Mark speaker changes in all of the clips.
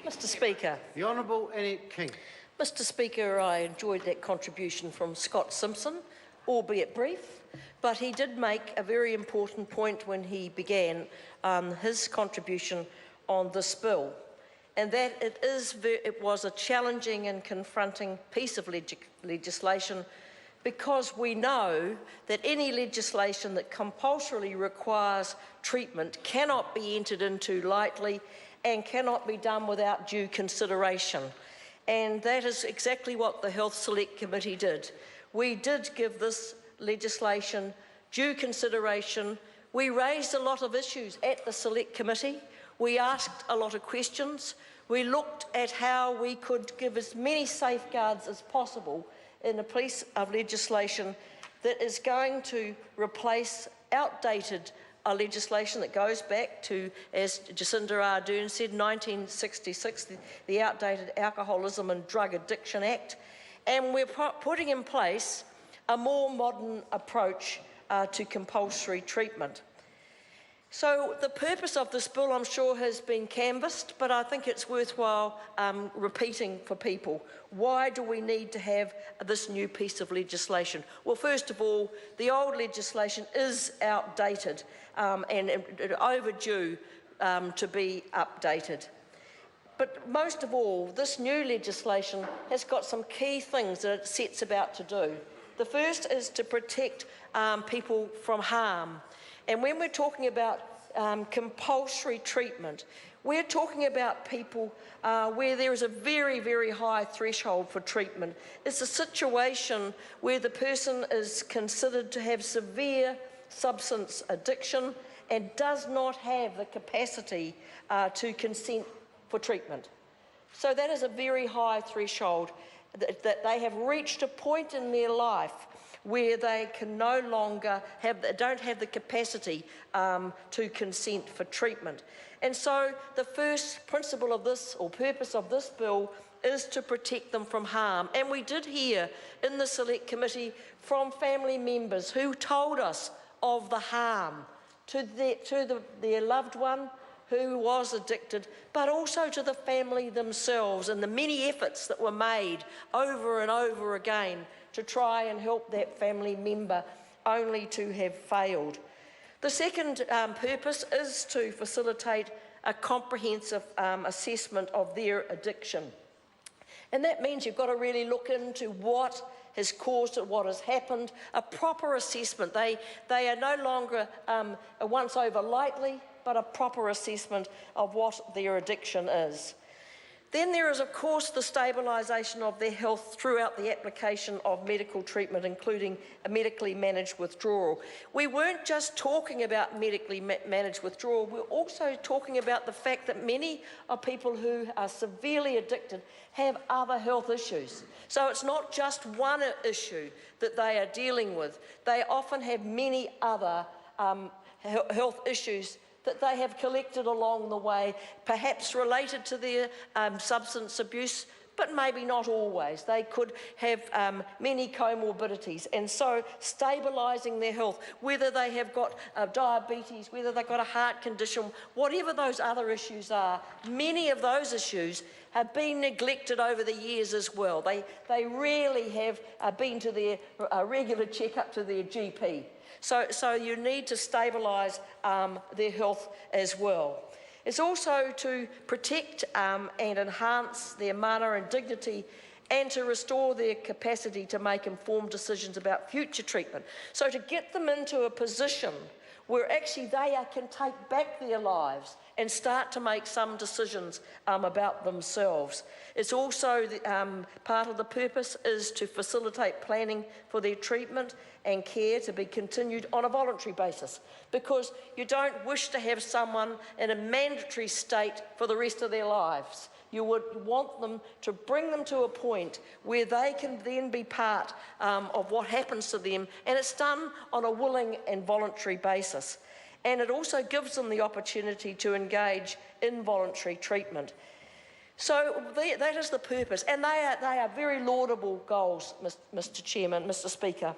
Speaker 1: Mr Speaker.
Speaker 2: The Honourable Annette King.
Speaker 1: Mr Speaker, I enjoyed that contribution from Scott Simpson, albeit brief, but he did make a very important point when he began his contribution on this bill, and that it was a challenging and confronting piece of legislation, because we know that any legislation that compulsorily requires treatment cannot be entered into lightly and cannot be done without due consideration. And that is exactly what the Health Select Committee did. We did give this legislation due consideration. We raised a lot of issues at the Select Committee. We asked a lot of questions. We looked at how we could give as many safeguards as possible in a piece of legislation that is going to replace outdated legislation that goes back to, as Jacinda Ardern said, 1966, the outdated Alcoholism and Drug Addiction Act, and we're putting in place a more modern approach to compulsory treatment. So the purpose of this bill, I'm sure, has been canvassed, but I think it's worthwhile repeating for people. Why do we need to have this new piece of legislation? Well, first of all, the old legislation is outdated and overdue to be updated. But most of all, this new legislation has got some key things that it sets about to do. The first is to protect people from harm. And when we're talking about compulsory treatment, we're talking about people where there is a very, very high threshold for treatment. It's a situation where the person is considered to have severe substance addiction and does not have the capacity to consent for treatment. So that is a very high threshold, that they have reached a point in their life where they can no longer don't have the capacity to consent for treatment. And so the first principle of this, or purpose of this bill, is to protect them from harm. And we did hear in the Select Committee from family members who told us of the harm to their loved one who was addicted, but also to the family themselves, and the many efforts that were made over and over again to try and help that family member, only to have failed. The second purpose is to facilitate a comprehensive assessment of their addiction. And that means you've got to really look into what has caused it, what has happened, a proper assessment. They are no longer a once over lightly, but a proper assessment of what their addiction is. Then there is, of course, the stabilisation of their health throughout the application of medical treatment, including a medically managed withdrawal. We weren't just talking about medically managed withdrawal, we're also talking about the fact that many of people who are severely addicted have other health issues. So it's not just one issue that they are dealing with. They often have many other health issues that they have collected along the way, perhaps related to their substance abuse, but maybe not always. They could have many comorbidities, and so stabilising their health, whether they have got diabetes, whether they've got a heart condition, whatever those other issues are, many of those issues have been neglected over the years as well. They rarely have been to their regular checkup to their GP. So you need to stabilise their health as well. It's also to protect and enhance their mana and dignity, and to restore their capacity to make informed decisions about future treatment. So to get them into a position where actually they can take back their lives and start to make some decisions about themselves. It's also part of the purpose is to facilitate planning for their treatment and care to be continued on a voluntary basis, because you don't wish to have someone in a mandatory state for the rest of their lives. You would want them to bring them to a point where they can then be part of what happens to them, and it's done on a willing and voluntary basis. And it also gives them the opportunity to engage in voluntary treatment. So that is the purpose, and they are very laudable goals, Mr. Chairman, Mr. Speaker.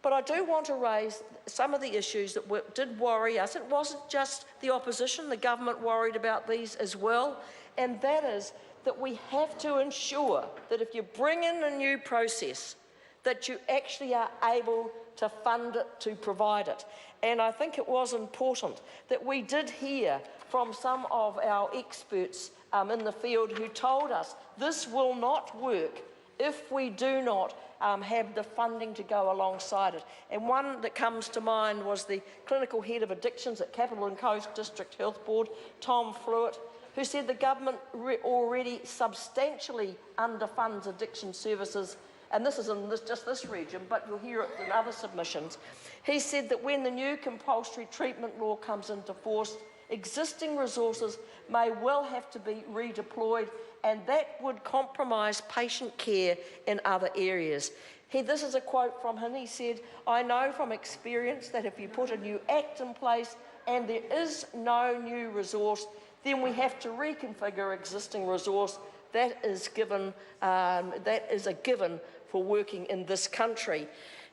Speaker 1: But I do want to raise some of the issues that did worry us. It wasn't just the opposition, the government worried about these as well, and that is that we have to ensure that if you bring in a new process, that you actually are able to fund it, to provide it. And I think it was important that we did hear from some of our experts in the field who told us this will not work if we do not have the funding to go alongside it. And one that comes to mind was the clinical head of addictions at Capital and Coast District Health Board, Tom Fluitt, who said the government already substantially underfunds addiction services, and this is in just this region, but you'll hear it in other submissions. He said that when the new compulsory treatment law comes into force, existing resources may well have to be redeployed, and that would compromise patient care in other areas. This is a quote from him. He said, "I know from experience that if you put a new act in place and there is no new resource, then we have to reconfigure existing resource. That is a given for working in this country."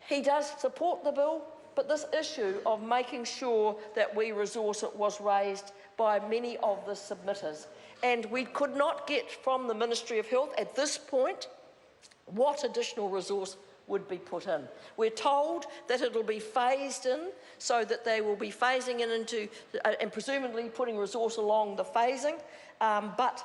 Speaker 1: He does support the bill, but this issue of making sure that we resource it was raised by many of the submitters. And we could not get from the Ministry of Health at this point what additional resource would be put in. We're told that it'll be phased in, so that they will be phasing in into and presumably putting resource along the phasing, but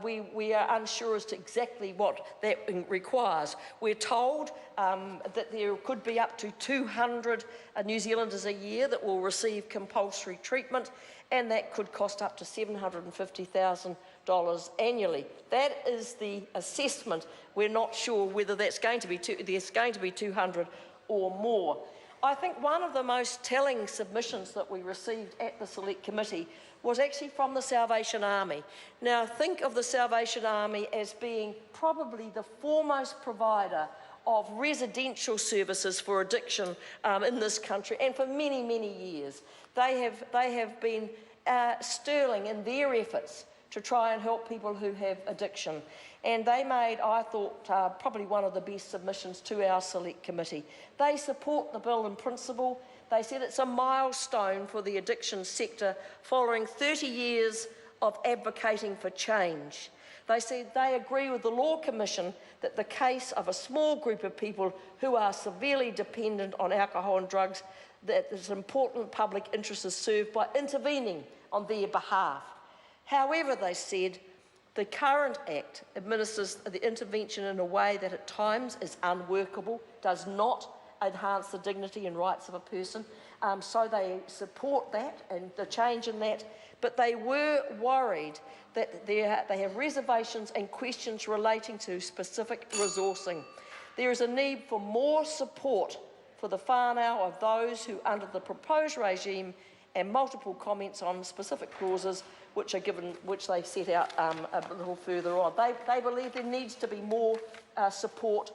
Speaker 1: we are unsure as to exactly what that requires. We're told that there could be up to 200 New Zealanders a year that will receive compulsory treatment, and that could cost up to $750,000 annually. That is the assessment. We're not sure whether there's going to be 200 or more. I think one of the most telling submissions that we received at the Select Committee was actually from the Salvation Army. Now, think of the Salvation Army as being probably the foremost provider of residential services for addiction in this country, and for many, many years. They have been sterling in their efforts to try and help people who have addiction. And they made, I thought, probably one of the best submissions to our Select Committee. They support the bill in principle. They said it's a milestone for the addiction sector following 30 years of advocating for change. They said they agree with the Law Commission that the case of a small group of people who are severely dependent on alcohol and drugs, that this important public interest is served by intervening on their behalf. However, they said, the current Act administers the intervention in a way that at times is unworkable, does not enhance the dignity and rights of a person, so they support that and the change in that, but they were worried that they have reservations and questions relating to specific resourcing. There is a need for more support for the whānau of those who, under the proposed regime, and multiple comments on specific clauses which are given, which they set out a little further on. They believe there needs to be more support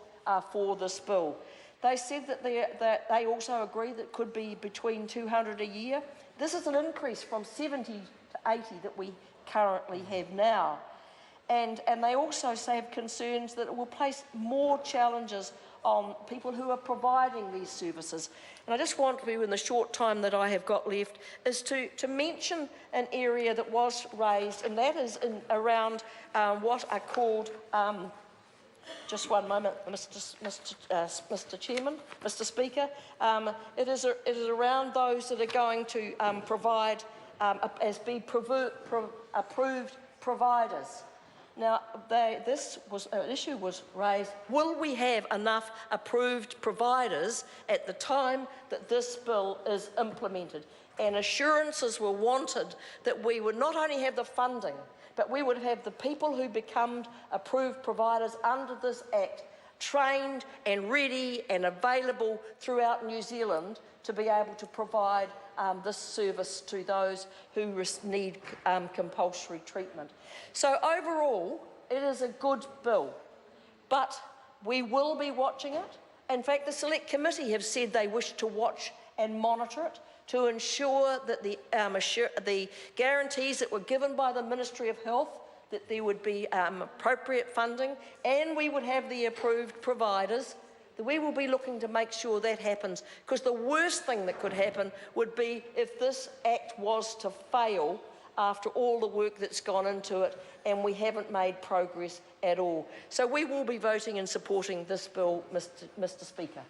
Speaker 1: for this bill. They said that they also agree that it could be between 200 a year. This is an increase from 70 to 80 that we currently have now. And they also say have concerns that it will place more challenges on people who are providing these services. And I just want to, in the short time that I have got left, is to mention an area that was raised, and that is around what are called, just one moment, Mr. Chairman, Mr. Speaker. It is around those that are going to provide as be approved providers. Now, an issue was raised, will we have enough approved providers at the time that this bill is implemented? And assurances were wanted that we would not only have the funding, but we would have the people who become approved providers under this Act trained and ready and available throughout New Zealand to be able to provide this service to those who need compulsory treatment. So overall, it is a good bill, but we will be watching it. In fact, the Select Committee have said they wish to watch and monitor it to ensure that the guarantees that were given by the Ministry of Health, that there would be appropriate funding and we would have the approved providers We will be looking to make sure that happens, because the worst thing that could happen would be if this Act was to fail after all the work that's gone into it and we haven't made progress at all. So we will be voting and supporting this bill, Mr. Speaker.